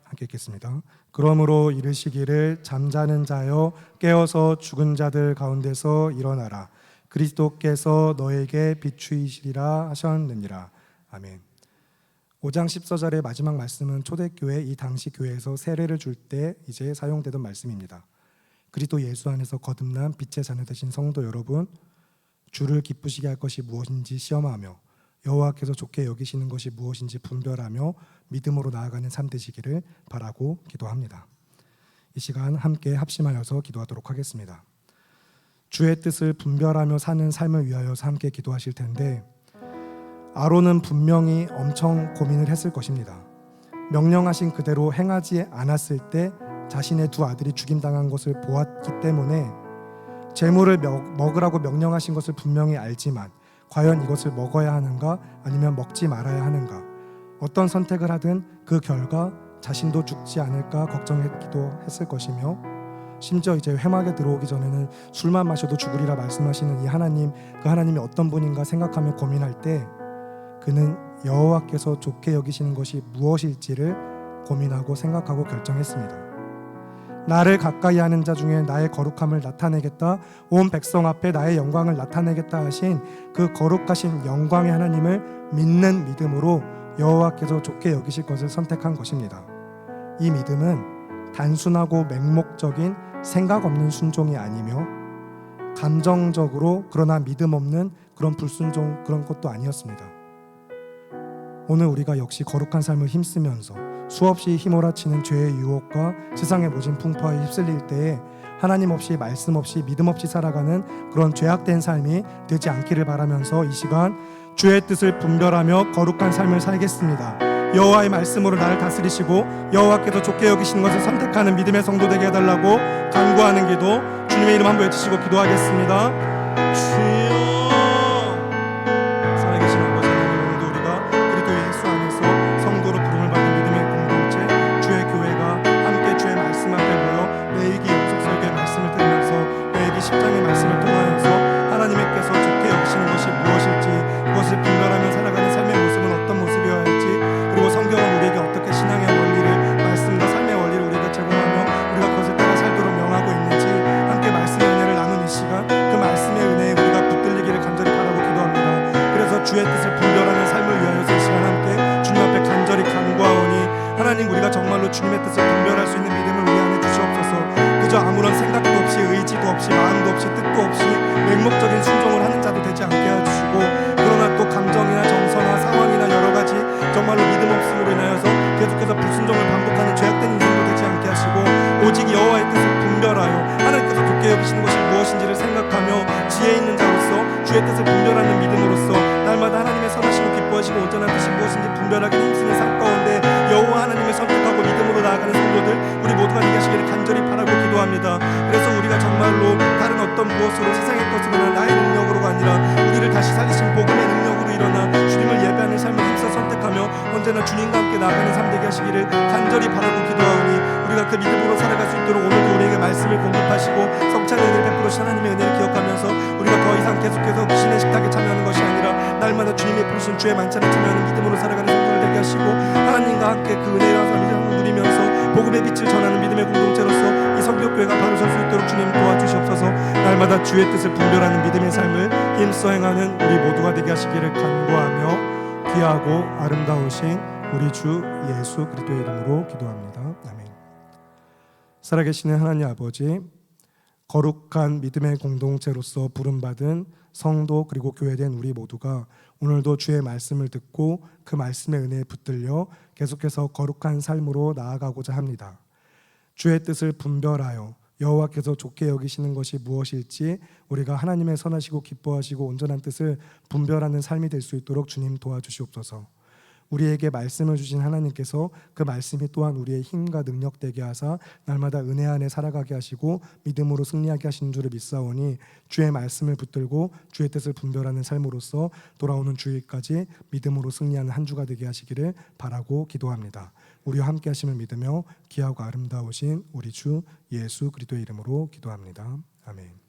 함께 읽겠습니다. 그러므로 이르시기를 잠자는 자여 깨어서 죽은 자들 가운데서 일어나라. 그리스도께서 너에게 비추이시리라 하셨느니라. 아멘. 5장 14절의 마지막 말씀은 초대교회 이 당시 교회에서 세례를 줄 때 이제 사용되던 말씀입니다. 그리스도 예수 안에서 거듭난 빛의 자녀 되신 성도 여러분, 주를 기쁘시게 할 것이 무엇인지 시험하며 여호와께서 좋게 여기시는 것이 무엇인지 분별하며 믿음으로 나아가는 삶 되시기를 바라고 기도합니다. 이 시간 함께 합심하여서 기도하도록 하겠습니다. 주의 뜻을 분별하며 사는 삶을 위하여서 함께 기도하실 텐데 아론은 분명히 엄청 고민을 했을 것입니다. 명령하신 그대로 행하지 않았을 때 자신의 두 아들이 죽임당한 것을 보았기 때문에 제물을 먹으라고 명령하신 것을 분명히 알지만 과연 이것을 먹어야 하는가 아니면 먹지 말아야 하는가, 어떤 선택을 하든 그 결과 자신도 죽지 않을까 걱정했기도 했을 것이며 심지어 이제 회막에 들어오기 전에는 술만 마셔도 죽으리라 말씀하시는 이 하나님, 그 하나님이 어떤 분인가 생각하며 고민할 때 그는 여호와께서 좋게 여기시는 것이 무엇일지를 고민하고 생각하고 결정했습니다. 나를 가까이 하는 자 중에 나의 거룩함을 나타내겠다, 온 백성 앞에 나의 영광을 나타내겠다 하신 그 거룩하신 영광의 하나님을 믿는 믿음으로 여호와께서 좋게 여기실 것을 선택한 것입니다. 이 믿음은 단순하고 맹목적인 생각 없는 순종이 아니며 감정적으로 그러나 믿음 없는 그런 불순종, 그런 것도 아니었습니다. 오늘 우리가 역시 거룩한 삶을 힘쓰면서 수없이 휘몰아치는 죄의 유혹과 세상의 모진 풍파에 휩쓸릴 때에 하나님 없이 말씀 없이 믿음 없이 살아가는 그런 죄악된 삶이 되지 않기를 바라면서 이 시간 주의 뜻을 분별하며 거룩한 삶을 살겠습니다. 여호와의 말씀으로 나를 다스리시고 여호와께서 좋게 여기시는 것을 선택하는 믿음의 성도 되게 해달라고 간구하는 기도, 주님의 이름 한번 외치시고 기도하겠습니다. 주여, 살아계신 아버지 하나님, 오늘도 우리가 그리스도 예수 안에서 성도로 부름을 받은 믿음의 공동체 주의 교회가 함께 주의 말씀 앞에 모여 매일기 영속설교의 말씀을 들으면서 매일기 10장의 말씀을 통하여서 하나님께서 좋게 여기시는 것이 무엇일지, 그것을 분별하며 살아가는 삶의 모습은 어떤 모습이어야 할지, 그리고 성경은 우리에게 어떻게 신앙의 원리를, 말씀과 삶의 원리를 우리에게 제공하며 우리가 그것을 따라 살도록 명하고 있는지 함께 말씀의 은혜를 나눈 이 시간 그 말씀의 은혜에 우리가 붙들 분별하게 힘쓰는 삶 가운데 여호와 하나님을 선택하고 믿음으로 나아가는 성도들 우리 모두가 되게 하시기를 간절히 바라고 기도합니다. 그래서 우리가 정말로 다른 어떤 무엇으로 세상의 것으로나 나의 능력으로가 아니라 우리를 다시 살리신 복음의 능력으로 일어나 주님을 예배하는 삶을 힘써 선택하며 언제나 주님과 함께 나아가는 삶 되게 하시기를 간절히 바라고 기도하오니 우리가 그 믿음으로 살아갈 수 있도록 오늘도 우리에게 말씀을 공급하시고 성찬의 은혜를 베풀으신 하나님의 은혜를 기억하면서 우리가 더 이상 계속해서 귀신의 식탁에 참여하는 것이 아니라 날마다 주님이 부르신 주의 만찬에 참여하는 믿음으로 살아가는 성도들 되게 하시고 하나님과 함께 그 은혜와 삶을 누리면서 복음의 빛을 전하는 믿음의 공동체로서 이 성교교회가 바로 설 수 있도록 주님 도와주시옵소서. 날마다 주의 뜻을 분별하는 믿음의 삶을 힘써 행하는 우리 모두가 되게 하시기를 간구하며 귀하고 아름다우신 우리 주 예수 그리스도의 이름으로 기도합니다. 아멘. 살아계시는 하나님 아버지, 거룩한 믿음의 공동체로서 부름받은 성도 그리고 교회된 우리 모두가 오늘도 주의 말씀을 듣고 그 말씀의 은혜에 붙들려 계속해서 거룩한 삶으로 나아가고자 합니다. 주의 뜻을 분별하여 여호와께서 좋게 여기시는 것이 무엇일지 우리가 하나님의 선하시고 기뻐하시고 온전한 뜻을 분별하는 삶이 될 수 있도록 주님 도와주시옵소서. 우리에게 말씀을 주신 하나님께서 그 말씀이 또한 우리의 힘과 능력 되게 하사 날마다 은혜 안에 살아가게 하시고 믿음으로 승리하게 하시는 줄을 믿사오니 주의 말씀을 붙들고 주의 뜻을 분별하는 삶으로써 돌아오는 주일까지 믿음으로 승리하는 한 주가 되게 하시기를 바라고 기도합니다. 우리와 함께 하심을 믿으며 귀하고 아름다우신 우리 주 예수 그리스도의 이름으로 기도합니다. 아멘.